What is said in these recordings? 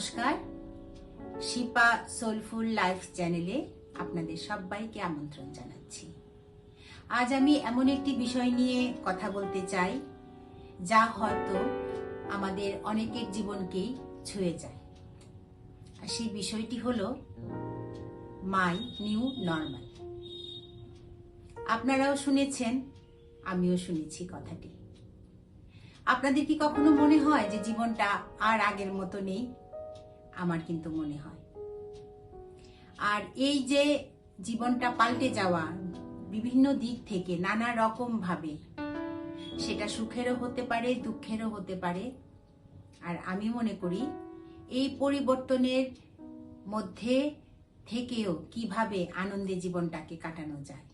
নমস্কার, শিপা soulful life চ্যানেলে আপনাদের সবাইকে আমন্ত্রণ জানাচ্ছি। আজ আমি এমন একটি বিষয় নিয়ে কথা বলতে চাই যা হয়তো আমাদের অনেকের জীবনকেই ছুঁয়ে যায়। আর সেই বিষয়টি হলো মাই নিউ নর্মাল। আপনারাও শুনেছেন, আমিও শুনেছি কথাটি। আপনাদের কি কখনো মনে হয় যে জীবনটা আর আগের মতো নেই? আমার কিন্তু মনে হয়। আর এই যে জীবনটা পাল্টে যাওয়া বিভিন্ন দিক থেকে নানা রকম ভাবে, সেটা সুখেরও হতে পারে, দুঃখেরও হতে পারে। আর আমি মনে করি এই পরিবর্তনের মধ্যে থেকেও কিভাবে আনন্দে জীবনটাকে কাটানো যায়,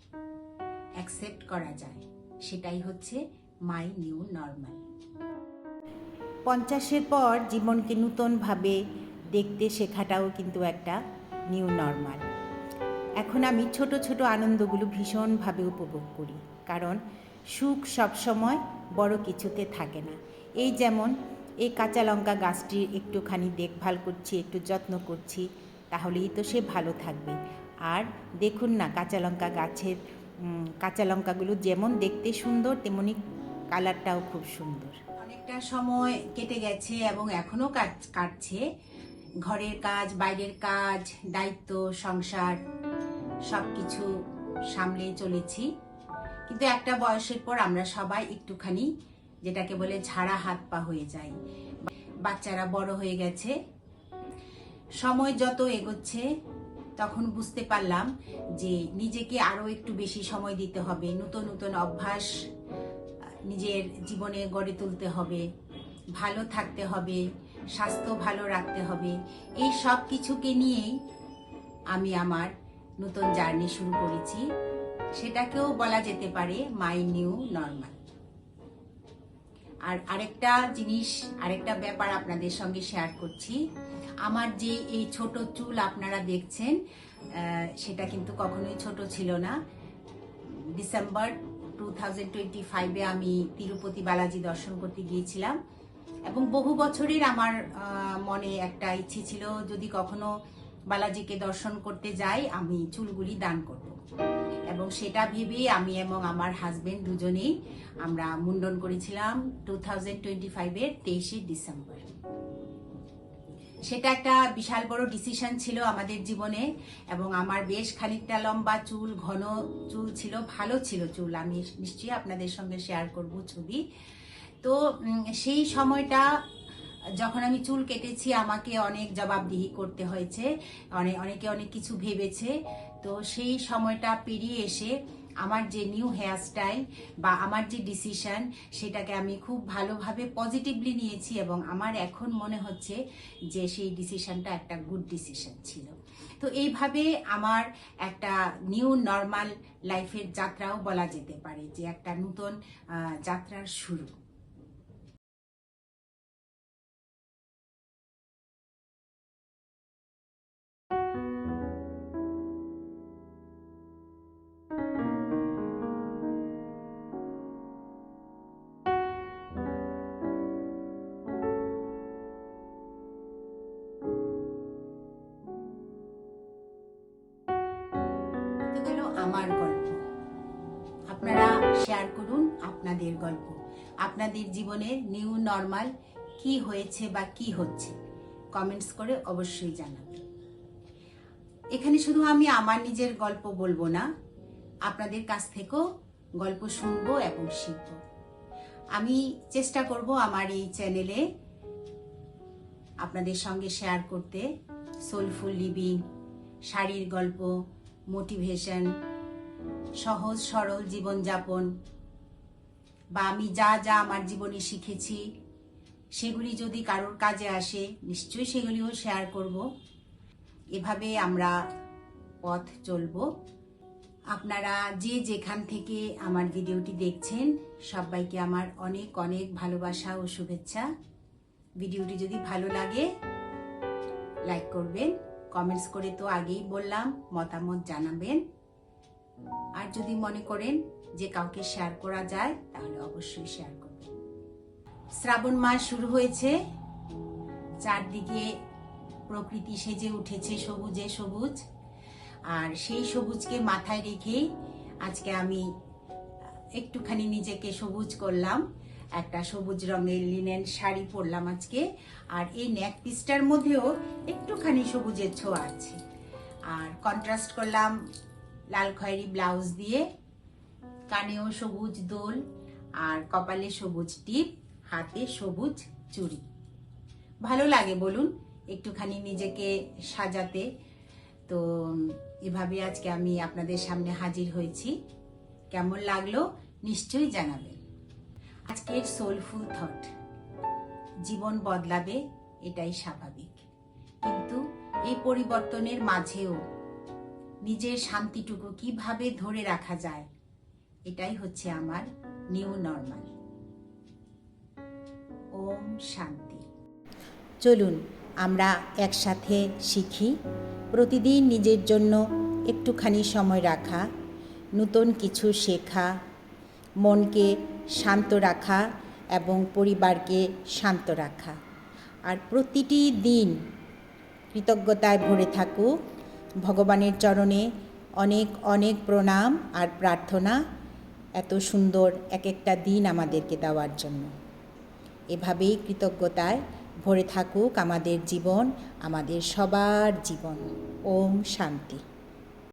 অ্যাকসেপ্ট করা যায়, সেটাই হচ্ছে মাই নিউ নর্মাল। 50-এর পর জীবনকে নূতনভাবে দেখতে শেখাটাও কিন্তু একটা নিউ নর্মাল। এখন আমি ছোট ছোট আনন্দগুলো ভীষণভাবে উপভোগ করি, কারণ সুখ সবসময় বড় কিছুতে থাকে না। এই যেমন এই কাঁচা লঙ্কা গাছটির একটুখানি দেখভাল করছি, একটু যত্ন করছি, তাহলেই তো সে ভালো থাকবে। আর দেখুন না, কাঁচা লঙ্কা গাছের কাঁচা লঙ্কাগুলো যেমন দেখতে সুন্দর, তেমনি কালারটাও খুব সুন্দর। অনেকটা সময় কেটে গেছে এবং এখনো কাটছে। ঘরের কাজ, বাইরের কাজ, দায়িত্ব, সংসার সবকিছু সামলে চলেছি। কিন্তু একটা বয়সের পর আমরা সবাই একটুখানি, যেটাকে বলে ঝাড়া হাত পা হয়ে যাই। বাচ্চারা বড় হয়ে গেছে। সময় যত এগোচ্ছে তখন বুঝতে পারলাম যে নিজেকে আরো একটু বেশি সময় দিতে হবে, নতুন নতুন অভ্যাস নিজের জীবনে গড়ে তুলতে হবে, ভালো থাকতে হবে, স্বাস্থ্য ভালো রাখতে হবে। এই সব কিছুকে নিয়েই আমি আমার নতুন জার্নি শুরু করেছি। সেটাকেও বলা যেতে পারে মাই নিউ নর্মাল। আর আরেকটা জিনিস, আরেকটা ব্যাপার আপনাদের সঙ্গে শেয়ার করছি। আমার যে এই ছোট চুল আপনারা দেখছেন, সেটা কিন্তু কখনোই ছোট ছিল না। ডিসেম্বর 2025-এ আমি তিরুপতি বালাজি দর্শন করতে গিয়েছিলাম এবং বহু বছরের আমার মনে একটা ইচ্ছে ছিল, যদি কখনো বালাজিকে দর্শন করতে যাই আমি চুলগুলি দান করব। এবং সেটা ভেবেই আমি এবং আমার হাজবেন্ড দুজনেই আমরা মুন্ডন করেছিলাম 2025-এর 23শে ডিসেম্বর। সেটা একটা বিশাল বড় ডিসিশন ছিল আমাদের জীবনে এবং আমার বেশ খানিকটা লম্বা চুল, ঘন চুল ছিল, ভালো ছিল চুল। আমি নিশ্চয়ই আপনাদের সঙ্গে শেয়ার করব ছবি। তো সেই সময়টা যখন আমি চুল কেটেছি, আমাকে অনেক জবাবদিহি করতে হয়েছে, অনেকে অনেক কিছু ভেবেছে। তো সেই সময়টা পেরিয়ে এসে আমার যে নিউ হেয়ার স্টাইল বা আমার যে ডিসিশন, সেটাকে আমি খুব ভালোভাবে পজিটিভলি নিয়েছি এবং আমার এখন মনে হচ্ছে যে সেই ডিসিশনটা একটা গুড ডিসিশন ছিল। তো এইভাবে আমার একটা নিউ নর্মাল লাইফের যাত্রাও বলা যেতে পারে, যে একটা নতুন যাত্রার শুরু। আমার গল্প, আপনারা শেয়ার করুন আপনাদের গল্প, আপনাদের জীবনের নিউ নর্মাল কি হয়েছে বা কি হচ্ছে, কমেন্টস করে অবশ্যই জানাবেন। এখানে শুধু আমি আমার নিজের গল্প বলবো না, আপনাদের কাছ থেকেও গল্প শুনবো এবং শিখবো। আমি চেষ্টা করব আমার এই চ্যানেলে আপনাদের সঙ্গে শেয়ার করতে সোলফুল লিভিং, শাড়ির গল্প, মোটিভেশন, সহজ সরল জীবনযাপন, বা আমি যা যা আমার জীবনে শিখেছি সেগুলি যদি কারোর কাজে আসে নিশ্চয়ই সেগুলিও শেয়ার করব। এভাবে আমরা পথ চলব। আপনারা যে যেখান থেকে আমার ভিডিওটি দেখছেন, সবাইকে আমার অনেক অনেক ভালোবাসা ও শুভেচ্ছা। ভিডিওটি যদি ভালো লাগে লাইক করবেন, কমেন্টস করে তো আগেই বললাম, মতামত জানাবেন। আর যদি মনে করেন যে কাউকে শেয়ার করা যায়, তাহলে অবশ্যই শেয়ার করবেন। শ্রাবণ মাস শুরু হয়েছে, চারদিকে প্রকৃতি সেজে উঠেছে সবুজে সবুজ। আর সেই সবুজকে মাথায় রেখেই আজকে আমি একটুখানি নিজেকে সবুজ করলাম। একটা সবুজ রঙের লিনেন শাড়ি পরলাম আজকে, আর এই নেক পিসটার মধ্যেও একটুখানি সবুজের ছোঁয়া আছে। আর কন্ট্রাস্ট করলাম লাল খয়েরি ব্লাউজ দিয়ে, কানেও সবুজ দোল, আর কপালে সবুজ টিপ, হাতে সবুজ চুড়ি। ভালো লাগে বলুন একটুখানি নিজেকে সাজাতে। তো এভাবে আজকে আমি আপনাদের সামনে হাজির হয়েছি। কেমন লাগলো নিশ্চয়ই জানাবেন। আজকের সোলফুল থট, জীবন বদলাবে এটাই স্বাভাবিক, কিন্তু এই পরিবর্তনের মাঝেও নিজের শান্তিটুকু কিভাবে ধরে রাখা যায়, এটাই হচ্ছে আমার নিউ নর্মাল। ওম শান্তি। চলুন আমরা একসাথে শিখি প্রতিদিন নিজের জন্য একটুখানি সময় রাখা, নতুন কিছু শেখা, মনকে শান্ত রাখা এবং পরিবারকে শান্ত রাখা। আর প্রতিটি দিন কৃতজ্ঞতায় ভরে থাকুক। ভগবানের চরণে অনেক অনেক প্রণাম আর প্রার্থনা এত সুন্দর এক একটা দিন আমাদেরকে দেওয়ার জন্য। এভাবেই কৃতজ্ঞতায় ভরে থাকুক আমাদের জীবন, আমাদের সবার জীবন। ওম শান্তি।